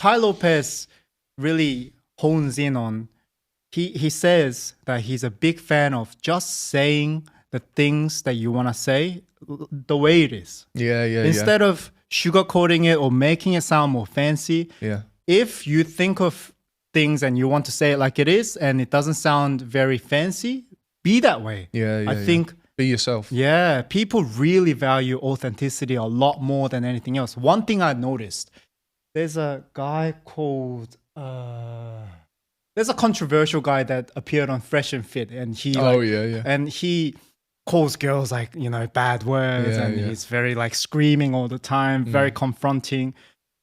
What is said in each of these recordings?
Tai Lopez really hones in on, he says that he's a big fan of just saying the things that you want to say the way it is. Instead of sugarcoating it or making it sound more fancy. If you think of things and you want to say it like it is and it doesn't sound very fancy, be that way. I think be yourself. People really value authenticity a lot more than anything else. One thing I noticed, there's a guy called there's a controversial guy that appeared on Fresh and Fit, and he and he calls girls like, you know, bad words, and he's very like screaming all the time, very confronting.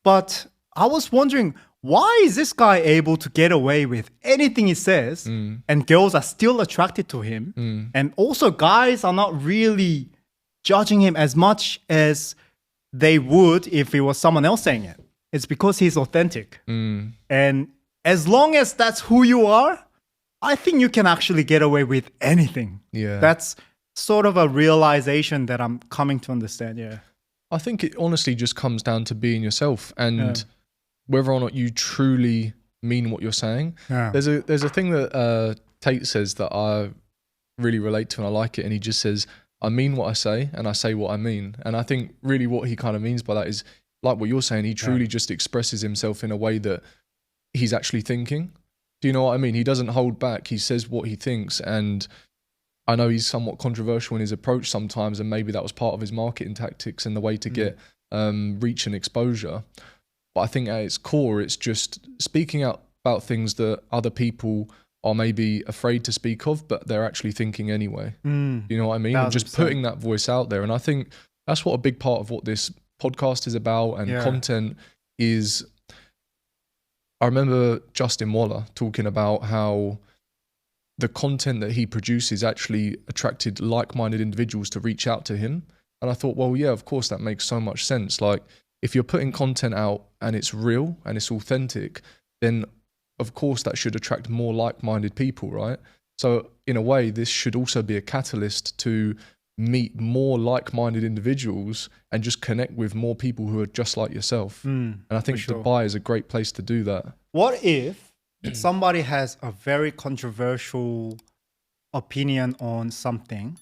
But I was wondering, why is this guy able to get away with anything he says, and girls are still attracted to him, and also guys are not really judging him as much as they would if it was someone else saying it? It's because he's authentic. And as long as that's who you are, I think you can actually get away with anything. That's sort of a realization that I'm coming to understand. I think it honestly just comes down to being yourself and whether or not you truly mean what you're saying. There's a thing that Tate says that I really relate to and I like it, and he just says, I mean what I say and I say what I mean. And I think really what he kind of means by that is, like what you're saying, he truly just expresses himself in a way that he's actually thinking. Do you know what I mean? He doesn't hold back. He says what he thinks. And I know he's somewhat controversial in his approach sometimes, and maybe that was part of his marketing tactics and the way to get reach and exposure. But I think at its core, it's just speaking out about things that other people are maybe afraid to speak of, but they're actually thinking anyway. You know what I mean? 1,000%. And just putting that voice out there. And I think that's what a big part of what this podcast is about, and content is. I remember Justin Waller talking about how the content that he produces actually attracted like-minded individuals to reach out to him. And I thought, well, yeah, of course, that makes so much sense. Like, if you're putting content out and it's real and it's authentic, then of course that should attract more like-minded people, right? So in a way, this should also be a catalyst to meet more like-minded individuals and just connect with more people who are just like yourself. And I think Dubai is a great place to do that. What if somebody has a very controversial opinion on something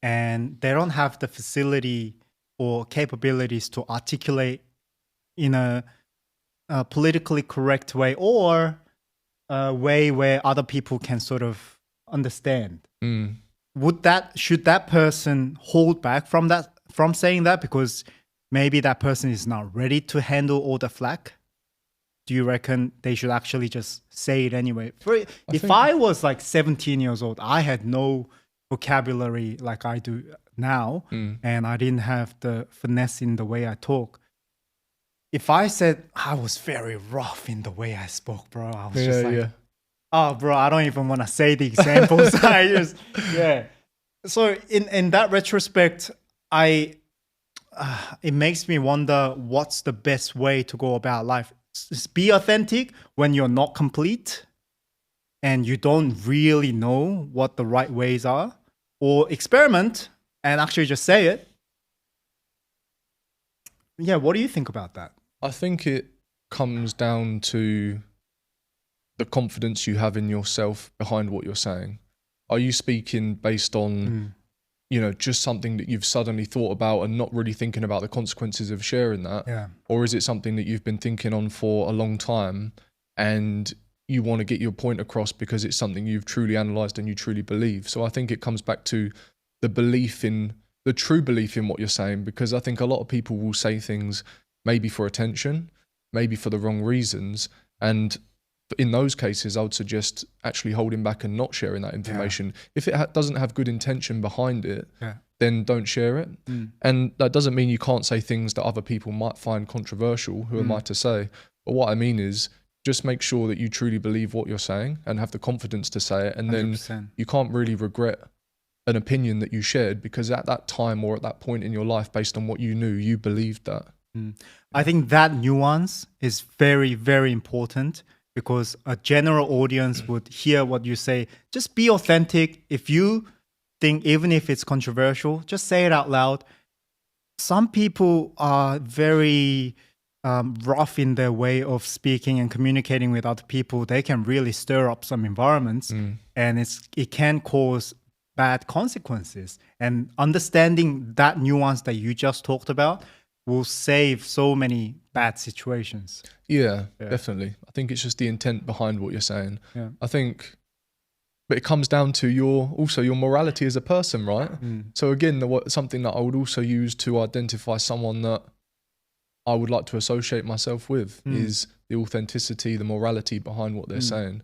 and they don't have the facility or capabilities to articulate in a politically correct way, or a way where other people can sort of understand? Should that person hold back from saying that because maybe that person is not ready to handle all the flack? Do you reckon they should actually just say it anyway? If I was like 17 years old, I had no vocabulary like I do now, and I didn't have the finesse in the way I talk. If I said I was very rough in the way I spoke, bro, I was just like, oh, bro, I don't even want to say the examples. So in that retrospect, it makes me wonder what's the best way to go about life. Just be authentic when you're not complete and you don't really know what the right ways are, or experiment and actually just say it. What do you think about that? I think it comes down to the confidence you have in yourself behind what you're saying. Are you speaking based on, just something that you've suddenly thought about and not really thinking about the consequences of sharing that? Or is it something that you've been thinking on for a long time and you want to get your point across because it's something you've truly analysed and you truly believe? So I think it comes back to the true belief in what you're saying, because I think a lot of people will say things maybe for attention, maybe for the wrong reasons. And in those cases, I would suggest actually holding back and not sharing that information. If it doesn't have good intention behind it, then don't share it. And that doesn't mean you can't say things that other people might find controversial. Who am I to say? But what I mean is, just make sure that you truly believe what you're saying and have the confidence to say it. And 100%. Then you can't really regret an opinion that you shared, because at that time or at that point in your life, based on what you knew, you believed that. I think that nuance is very, very important, because a general audience would hear what you say. Just be authentic. If you think, even if it's controversial, just say it out loud. Some people are very rough in their way of speaking and communicating with other people, they can really stir up some environments, and it can cause bad consequences. And understanding that nuance that you just talked about will save so many bad situations. Yeah, definitely. I think it's just the intent behind what you're saying. Yeah. I think, but it comes down to your morality as a person, right? So again, something that I would also use to identify someone that I would like to associate myself with is the authenticity, the morality behind what they're saying.